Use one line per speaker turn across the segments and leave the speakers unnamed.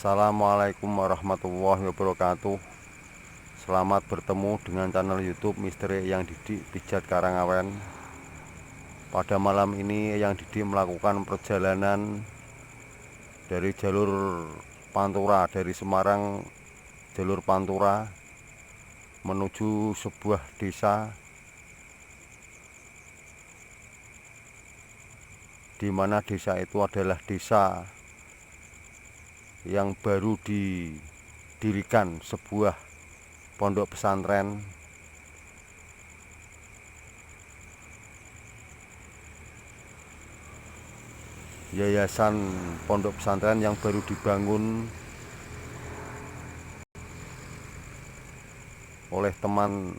Assalamualaikum warahmatullahi wabarakatuh. Selamat bertemu dengan channel YouTube Misteri Eyang Didi Pijat Karangawen. Pada malam ini Eyang Didi melakukan perjalanan dari jalur Pantura, dari Semarang jalur Pantura menuju sebuah desa di mana desa itu adalah desa yang baru didirikan sebuah pondok pesantren yayasan pondok pesantren yang baru dibangun oleh teman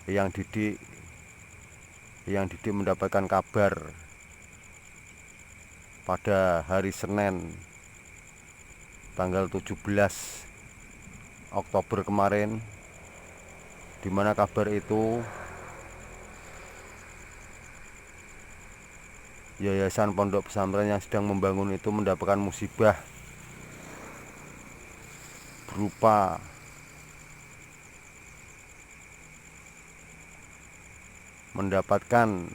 Eyang Didi. Eyang Didi mendapatkan kabar pada hari Senin tanggal 17 Oktober kemarin, di mana kabar itu yayasan pondok pesantren yang sedang membangun itu mendapatkan musibah berupa mendapatkan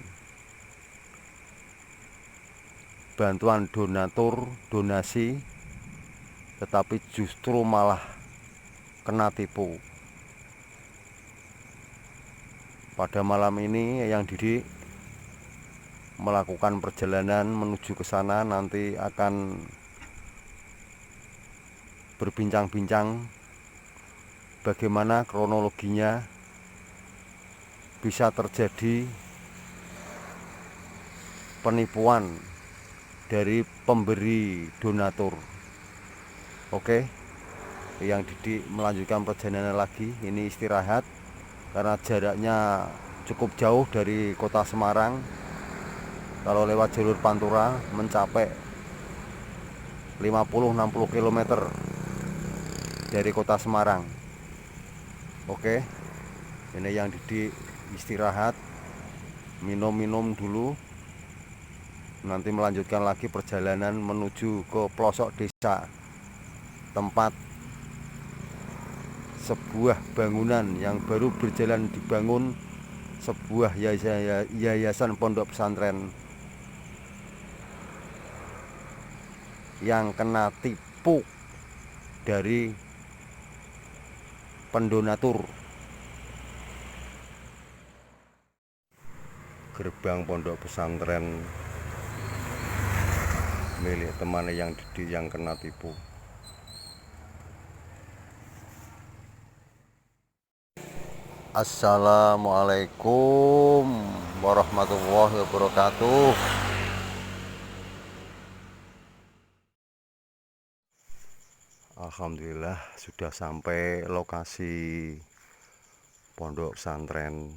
bantuan donasi, tetapi justru malah kena tipu. Pada malam ini Eyang Didi melakukan perjalanan menuju ke sana. Nanti akan berbincang-bincang bagaimana kronologinya bisa terjadi penipuan dari pemberi donatur. Oke, Eyang Didi melanjutkan perjalanan lagi. Ini istirahat karena jaraknya cukup jauh dari kota Semarang. Kalau lewat jalur Pantura mencapai 50-60 km dari kota Semarang. Oke, ini Eyang Didi istirahat, minum-minum dulu. Nanti melanjutkan lagi perjalanan menuju ke pelosok desa, tempat sebuah bangunan yang baru berjalan dibangun, sebuah yayasan pondok pesantren yang kena tipu dari pendonatur. Gerbang pondok pesantren milik teman Eyang Didi yang kena tipu. Assalamualaikum warahmatullahi wabarakatuh. Alhamdulillah sudah sampai lokasi pondok pesantren,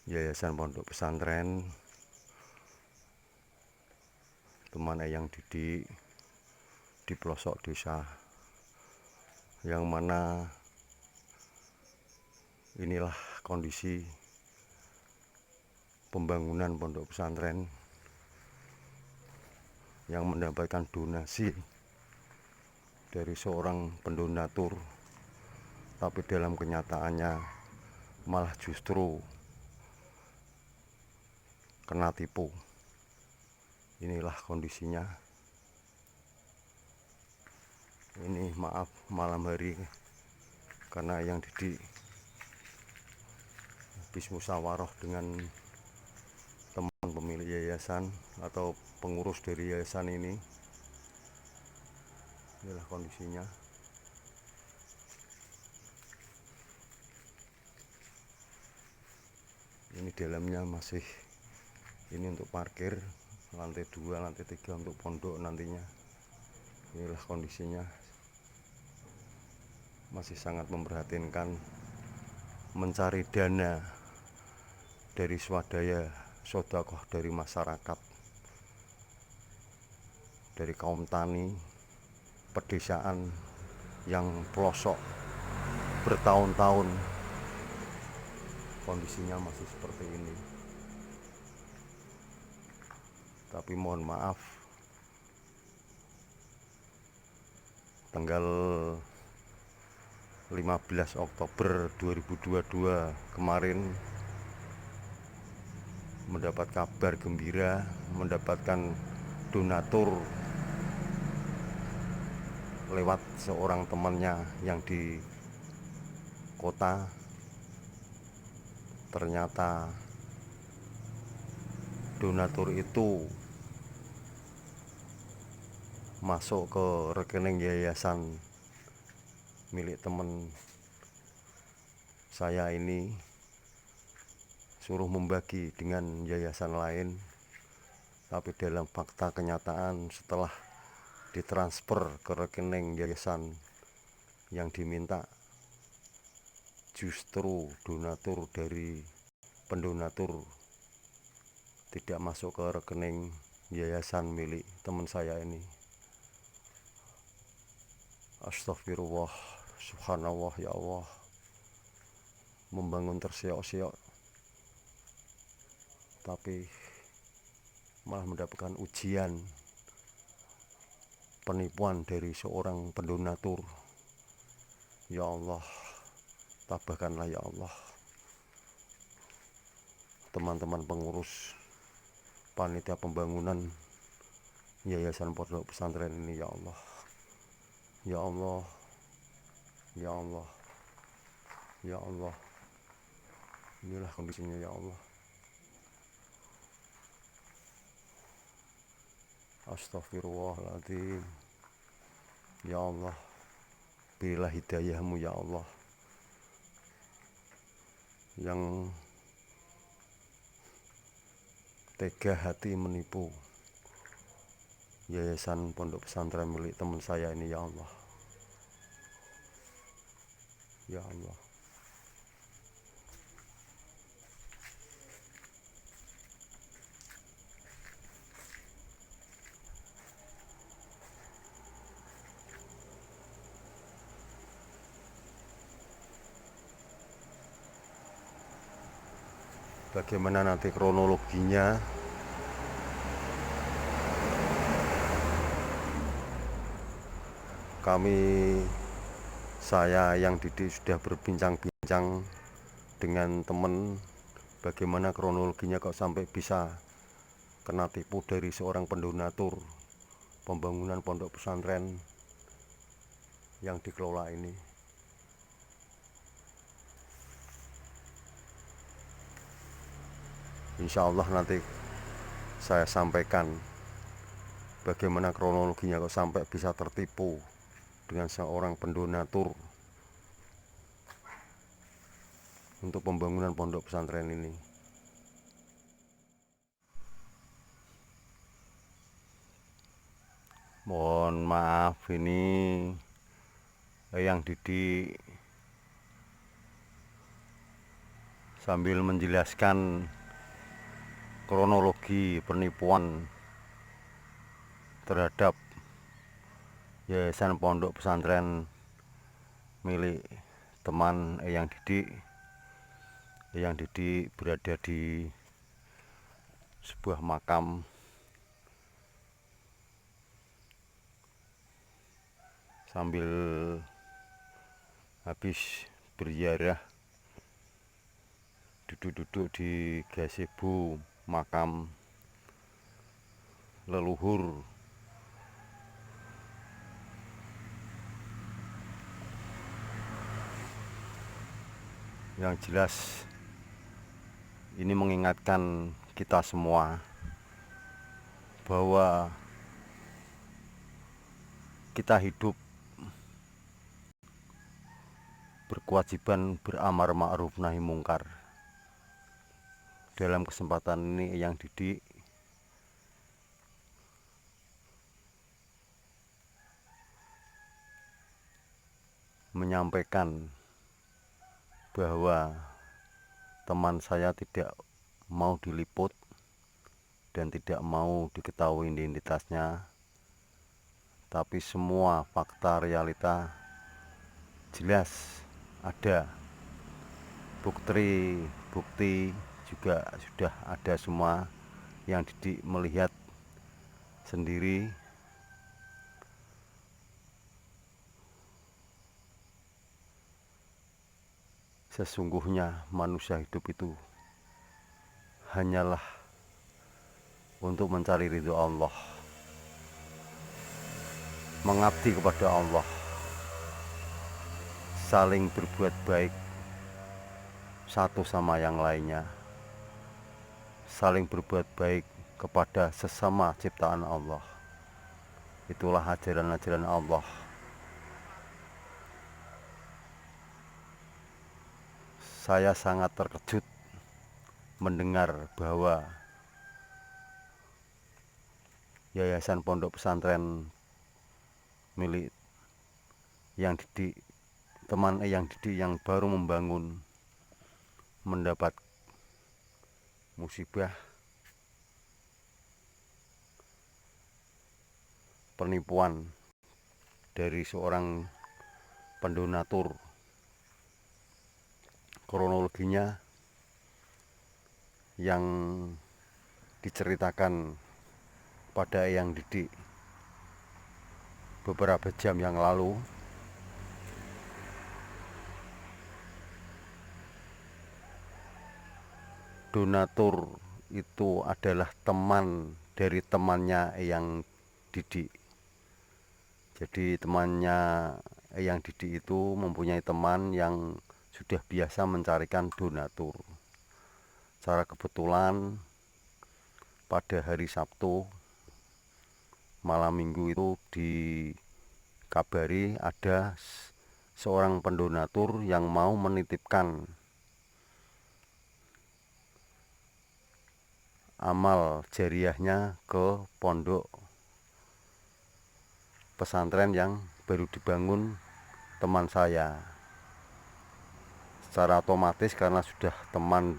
yayasan pondok pesantren teman Eyang Didi di pelosok desa, yang mana inilah kondisi pembangunan pondok pesantren yang mendapatkan donasi dari seorang pendonatur, tapi dalam kenyataannya malah justru kena tipu. Inilah kondisinya. Ini maaf malam hari karena Eyang Didi habis musyawarah dengan teman pemilik yayasan atau pengurus dari yayasan ini. Inilah kondisinya. Ini dalamnya masih ini untuk parkir, lantai 2, lantai 3 untuk pondok nantinya. Inilah kondisinya. Masih sangat memprihatinkan, mencari dana dari swadaya sedekah dari masyarakat, dari kaum tani pedesaan yang pelosok bertahun-tahun. Kondisinya masih seperti ini. Tapi mohon maaf, tanggal 15 Oktober 2022 kemarin mendapat kabar gembira, mendapatkan donatur lewat seorang temannya yang di kota. Ternyata donatur itu masuk ke rekening yayasan milik teman saya ini, suruh membagi dengan yayasan lain. Tapi dalam fakta kenyataan setelah ditransfer ke rekening yayasan yang diminta, justru donatur dari pendonatur tidak masuk ke rekening yayasan milik teman saya ini. Astagfirullah, subhanallah, ya Allah, membangun terseok-seok tapi malah mendapatkan ujian penipuan dari seorang pendonatur. Ya Allah, tabahkanlah ya Allah teman-teman pengurus panitia pembangunan yayasan pondok pesantren ini, ya Allah. Ya Allah, ya Allah, ya Allah, inilah kondisinya ya Allah. Astagfirullahaladzim, ya Allah, berilah hidayahmu ya Allah, yang tega hati menipu yayasan pondok pesantren milik teman saya ini, ya Allah, ya Allah. Bagaimana nanti kronologinya, saya yang Didi sudah berbincang-bincang dengan teman bagaimana kronologinya kok sampai bisa kena tipu dari seorang pendonatur pembangunan pondok pesantren yang dikelola ini. Insya Allah nanti saya sampaikan bagaimana kronologinya kok sampai bisa tertipu dengan seorang pendonatur untuk pembangunan pondok pesantren ini. Mohon maaf, ini yang Didi sambil menjelaskan kronologi penipuan terhadap yayasan pondok pesantren milik teman Eyang Didi. Eyang Didi berada di sebuah makam sambil habis berziarah, duduk-duduk di gazebo makam leluhur. Yang jelas ini mengingatkan kita semua bahwa kita hidup berkewajiban beramar ma'ruf nahi mungkar. Dalam kesempatan ini Eyang Didi menyampaikan bahwa teman saya tidak mau diliput dan tidak mau diketahui identitasnya, tapi semua fakta realita jelas ada, bukti juga sudah ada semua yang Didi melihat sendiri. Sesungguhnya manusia hidup itu hanyalah untuk mencari ridho Allah, mengabdi kepada Allah, saling berbuat baik satu sama yang lainnya, saling berbuat baik kepada sesama ciptaan Allah. Itulah ajaran-ajaran Allah. Saya sangat terkejut mendengar bahwa Yayasan Pondok Pesantren milik yang didik, teman yang didik yang baru membangun, mendapat musibah penipuan dari seorang pendonatur. Kronologinya yang diceritakan pada yang didik beberapa jam yang lalu, donatur itu adalah teman dari temannya yang didik. Jadi temannya yang didik itu mempunyai teman yang sudah biasa mencarikan donatur. Secara kebetulan pada hari Sabtu malam minggu itu dikabari ada seorang pendonatur yang mau menitipkan amal jariahnya ke pondok pesantren yang baru dibangun teman saya. Secara otomatis karena sudah teman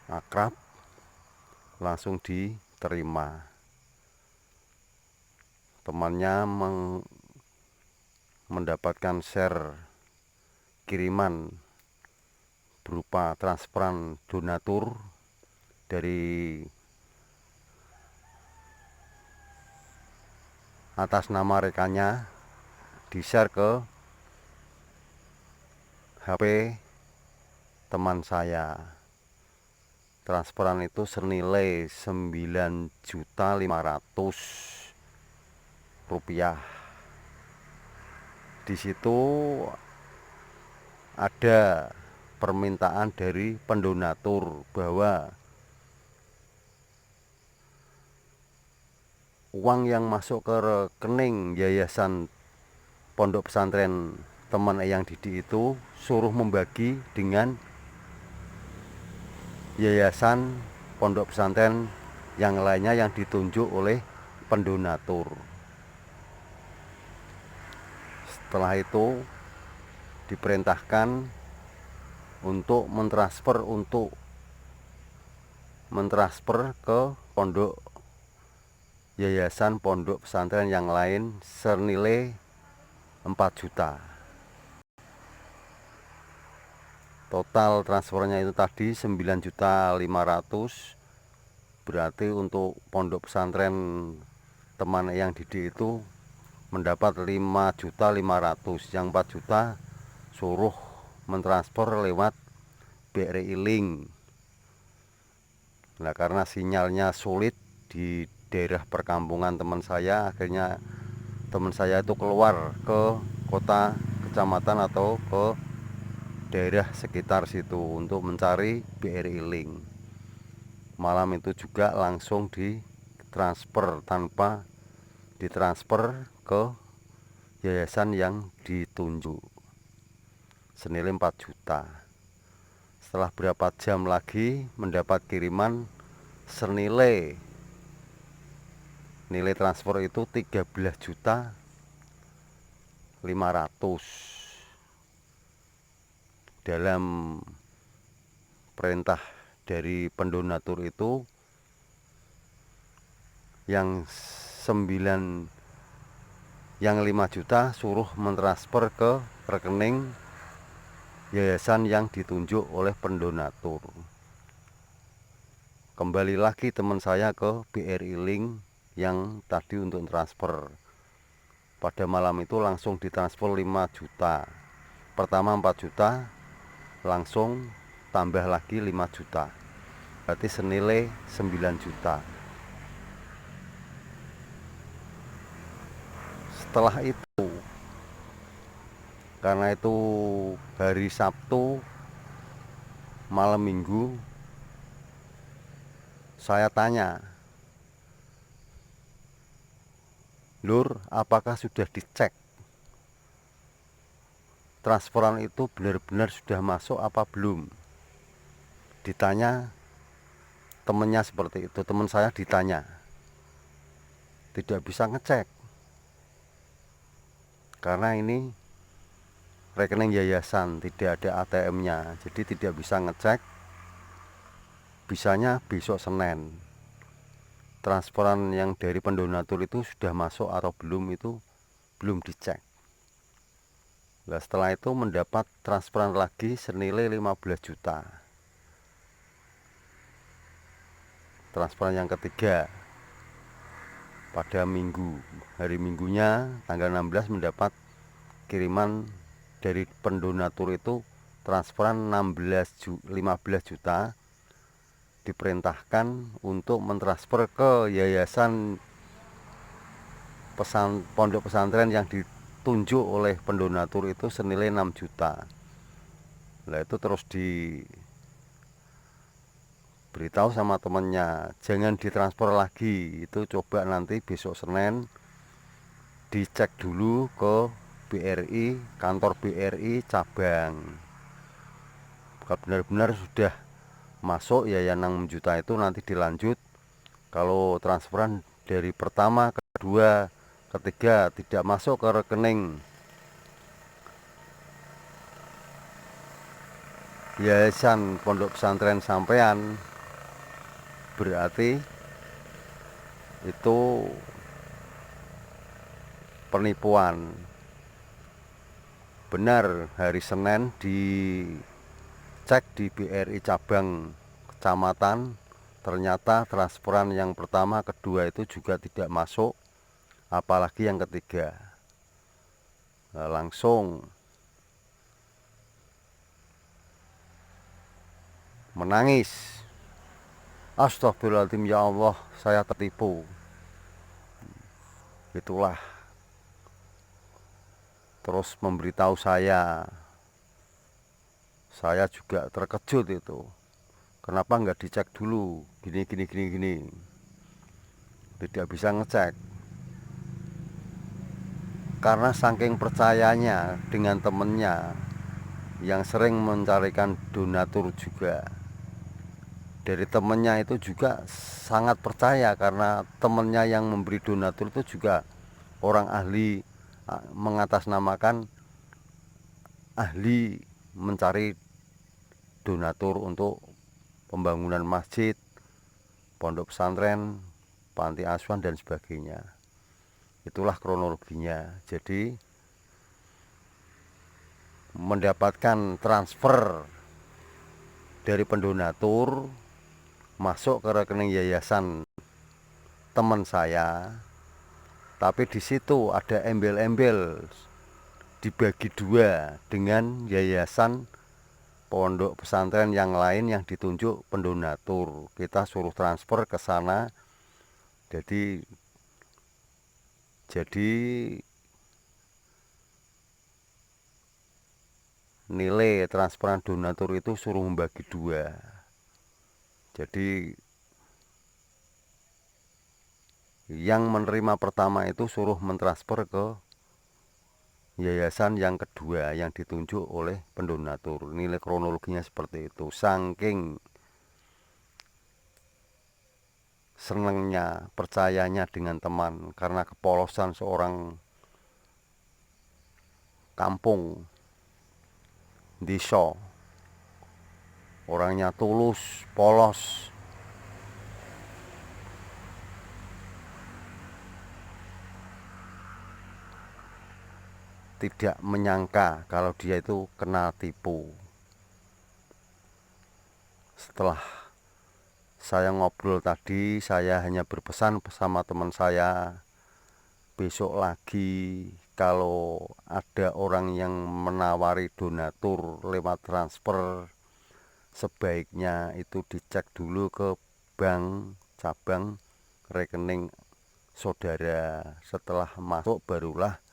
akrab, langsung diterima. Temannya mendapatkan share kiriman berupa transferan donatur dari atas nama rekannya, di-share ke HP teman saya. Transferan itu senilai 9.500.000 rupiah. Di situ ada permintaan dari pendonatur bahwa uang yang masuk ke rekening Yayasan Pondok Pesantren teman yang didik itu suruh membagi dengan Yayasan Pondok Pesantren yang lainnya yang ditunjuk oleh pendonatur. Setelah itu diperintahkan untuk mentransfer ke pondok Yayasan Pondok Pesantren yang lain senilai 4 juta. Total transfernya itu tadi 9.500.000. Berarti untuk pondok pesantren teman yang didik itu mendapat 5.500.000. Yang 4 juta suruh mentransfer lewat BRI Link. Nah, karena sinyalnya sulit di daerah perkampungan teman saya, akhirnya teman saya itu keluar ke kota, kecamatan atau ke daerah sekitar situ untuk mencari BRI Link. Malam itu juga langsung ditransfer tanpa ditransfer ke yayasan yang ditunjuk senilai 4 juta. Setelah berapa jam lagi mendapat kiriman senilai nilai transfer itu 13.500.000. Dalam perintah dari pendonatur itu yang 5 juta suruh mentransfer ke rekening yayasan yang ditunjuk oleh pendonatur. Kembali lagi teman saya ke BRI Link yang tadi untuk transfer. Pada malam itu langsung ditransfer 5 juta. Pertama 4 juta langsung tambah lagi 5 juta, berarti senilai 9 juta. Setelah itu, karena itu hari Sabtu malam minggu, saya tanya, "Lur, apakah sudah dicek transferan itu benar-benar sudah masuk apa belum?" Ditanya temennya seperti itu, teman saya ditanya, tidak bisa ngecek karena ini rekening yayasan, tidak ada ATM-nya, jadi tidak bisa ngecek. Bisanya besok Senin. Transferan yang dari pendonatur itu sudah masuk atau belum, itu belum dicek. Nah, setelah itu mendapat transferan lagi senilai 15 juta. Transferan yang ketiga pada minggu, hari minggunya tanggal 16 mendapat kiriman dari pendonatur itu transferan 15 juta, diperintahkan untuk mentransfer ke yayasan pondok pesantren yang ditunjuk oleh pendonatur itu senilai 6 juta. Nah, itu terus diberitahu sama temennya, jangan ditransfer lagi, itu coba nanti besok Senin dicek dulu ke BRI, kantor BRI cabang. Kalau benar-benar sudah masuk ya yang 6 juta itu nanti dilanjut. Kalau transferan dari pertama, kedua, ketiga tidak masuk ke rekening yayasan pondok pesantren sampean, berarti itu penipuan. Benar, hari Senin dicek di BRI cabang kecamatan, ternyata transferan yang pertama, kedua itu juga tidak masuk, apalagi yang ketiga. Nah, langsung menangis, "Astagfirullahaladzim, ya Allah, saya tertipu." Itulah terus memberitahu saya juga terkejut itu, kenapa nggak dicek dulu, gini, tidak bisa ngecek. Karena saking percayanya dengan temennya yang sering mencarikan donatur juga, dari temennya itu juga sangat percaya, karena temennya yang memberi donatur itu juga orang ahli, mengatasnamakan ahli mencari donatur untuk pembangunan masjid, pondok pesantren, panti asuhan dan sebagainya. Itulah kronologinya. Jadi mendapatkan transfer dari pendonatur masuk ke rekening yayasan teman saya, tapi di situ ada embel-embel dibagi dua dengan yayasan pondok pesantren yang lain yang ditunjuk pendonatur. Kita suruh transfer ke sana. Jadi nilai transferan donatur itu suruh membagi dua. Jadi yang menerima pertama itu suruh mentransfer ke yayasan yang kedua yang ditunjuk oleh pendonatur. Nilai kronologinya seperti itu. Saking senengnya, percayanya dengan teman, karena kepolosan seorang kampung desa, orangnya tulus, polos, tidak menyangka kalau dia itu kena tipu. Setelah saya ngobrol tadi, saya hanya berpesan sama teman saya, besok lagi kalau ada orang yang menawari donatur lewat transfer, sebaiknya itu dicek dulu ke bank cabang rekening saudara. Setelah masuk barulah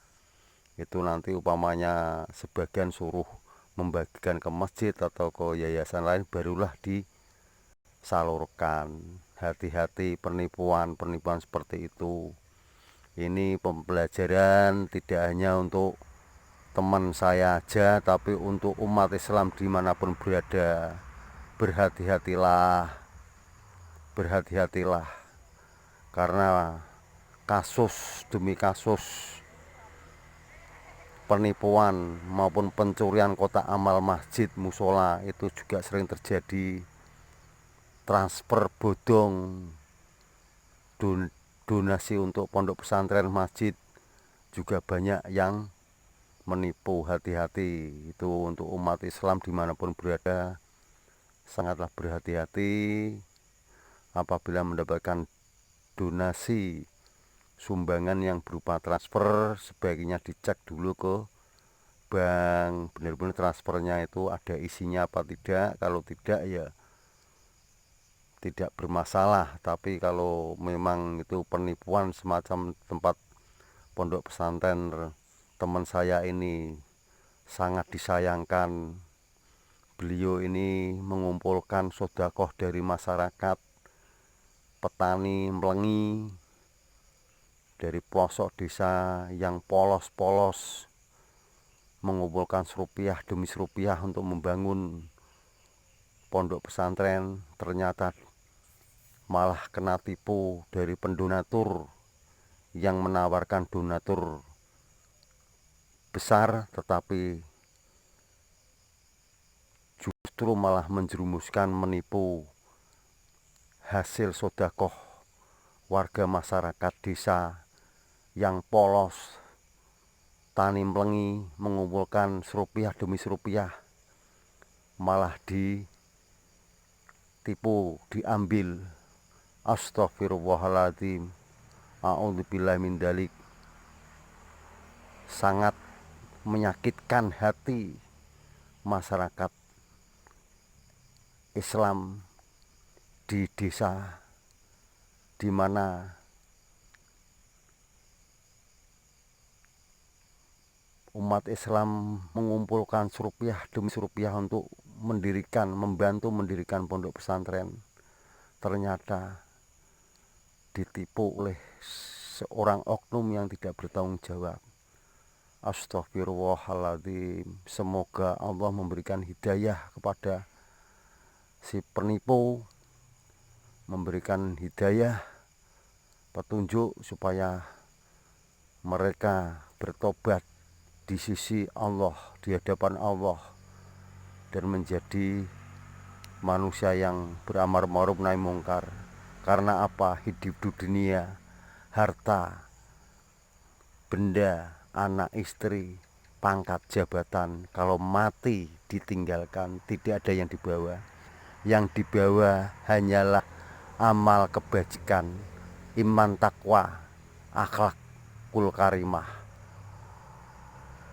itu nanti umpamanya sebagian suruh membagikan ke masjid atau ke yayasan lain, barulah disalurkan. Hati-hati penipuan seperti itu. Ini pembelajaran tidak hanya untuk teman saya aja, tapi untuk umat Islam dimanapun berada. Berhati-hatilah, karena kasus demi kasus penipuan maupun pencurian kotak amal masjid musola itu juga sering terjadi. Transfer bodong, donasi untuk pondok pesantren masjid juga banyak yang menipu. Hati-hati, itu untuk umat Islam dimanapun berada, sangatlah berhati-hati apabila mendapatkan donasi sumbangan yang berupa transfer. Sebaiknya dicek dulu ke bank, benar-benar transfernya itu ada isinya apa tidak. Kalau tidak ya tidak bermasalah, tapi kalau memang itu penipuan semacam tempat pondok pesantren teman saya ini, sangat disayangkan. Beliau ini mengumpulkan sedekah dari masyarakat, petani Mlengi, dari pelosok desa yang polos-polos, mengumpulkan serupiah demi serupiah untuk membangun pondok pesantren. Ternyata malah kena tipu dari pendonatur yang menawarkan donatur besar, tetapi justru malah menjerumuskan menipu hasil sedekah warga masyarakat desa yang polos, tani Mlengi, mengumpulkan serupiah demi serupiah, malah ditipu, diambil. Astagfirullahaladzim, a'udzubillahi min dzalik. Sangat menyakitkan hati masyarakat Islam di desa di mana umat Islam mengumpulkan serupiah demi serupiah untuk membantu mendirikan pondok pesantren. Ternyata ditipu oleh seorang oknum yang tidak bertanggung jawab. Astagfirullahaladzim. Semoga Allah memberikan hidayah kepada si penipu, memberikan hidayah, petunjuk supaya mereka bertobat di sisi Allah, di hadapan Allah, dan menjadi manusia yang beramar ma'ruf nahi mungkar. Karena apa? Hidup di dunia, harta, benda, anak, istri, pangkat, jabatan, kalau mati ditinggalkan, tidak ada yang dibawa. Yang dibawa hanyalah amal kebajikan, iman, takwa, akhlakul karimah.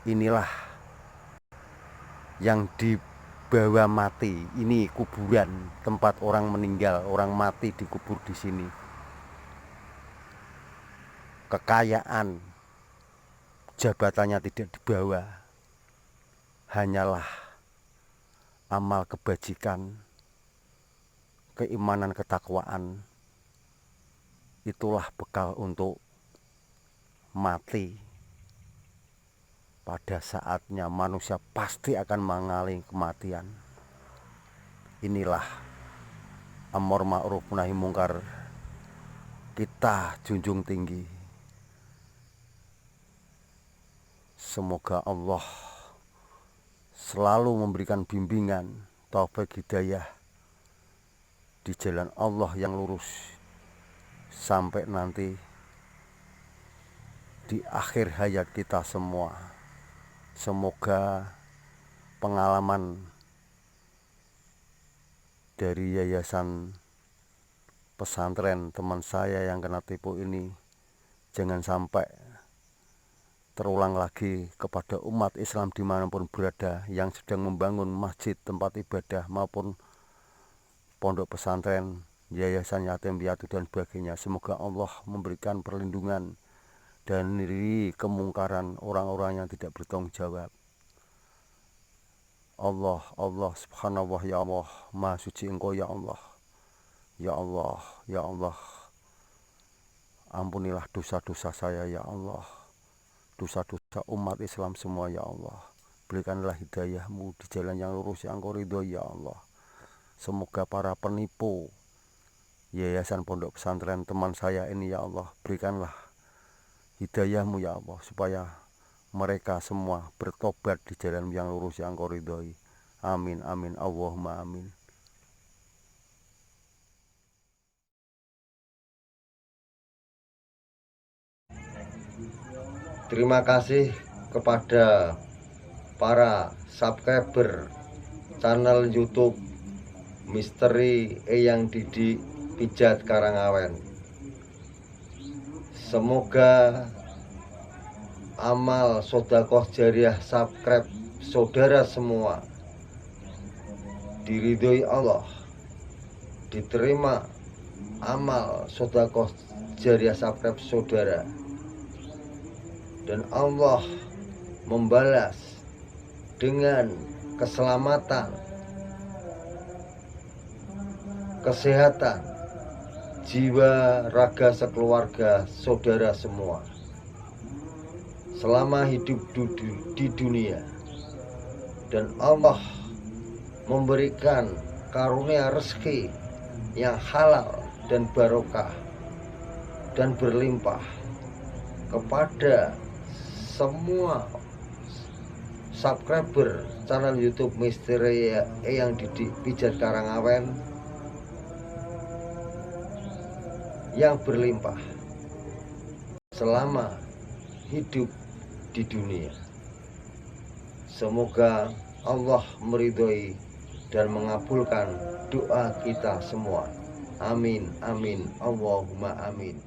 Inilah yang dibawa mati. Ini kuburan, tempat orang meninggal, orang mati dikubur di sini. Kekayaan, jabatannya tidak dibawa, hanyalah amal kebajikan, keimanan, ketakwaan. Itulah bekal untuk mati. Pada saatnya manusia pasti akan mengalami kematian. Inilah amar ma'ruf nahi mungkar kita junjung tinggi. Semoga Allah selalu memberikan bimbingan, taufik, hidayah di jalan Allah yang lurus, sampai nanti di akhir hayat kita semua. Semoga pengalaman dari yayasan pesantren teman saya yang kena tipu ini jangan sampai terulang lagi kepada umat Islam dimanapun berada yang sedang membangun masjid, tempat ibadah maupun pondok pesantren, yayasan yatim piatu dan sebagainya. Semoga Allah memberikan perlindungan dan dari kemungkaran orang-orang yang tidak bertanggung jawab. Allah subhanallah, ya Allah, maha suci Engkau ya Allah. Ya Allah, ya Allah, ampunilah dosa-dosa saya ya Allah, dosa-dosa umat Islam semua ya Allah. Berikanlah hidayah-Mu di jalan yang lurus yang Engkau ridhoi ya Allah. Semoga para penipu yayasan pondok pesantren teman saya ini ya Allah, berikanlah hidayah-Mu ya Allah, supaya mereka semua bertobat di jalan yang lurus yang Engkau ridhoi. Amin, amin, Allahumma amin.
Terima kasih kepada para subscriber channel YouTube Misteri Eyang Didi Pijat Karangawen. Semoga amal sedekah jariah subscribe saudara semua diridhoi Allah, diterima amal sedekah jariah subscribe saudara, dan Allah membalas dengan keselamatan, kesehatan, jiwa, raga sekeluarga saudara semua selama hidup di dunia. Dan Allah memberikan karunia rezeki yang halal dan barokah dan berlimpah kepada semua subscriber channel YouTube Misteri Eyang Didi Pijat Karangawen yang berlimpah selama hidup di dunia. Semoga Allah meridhoi dan mengabulkan doa kita semua. Amin, amin, Allahumma amin.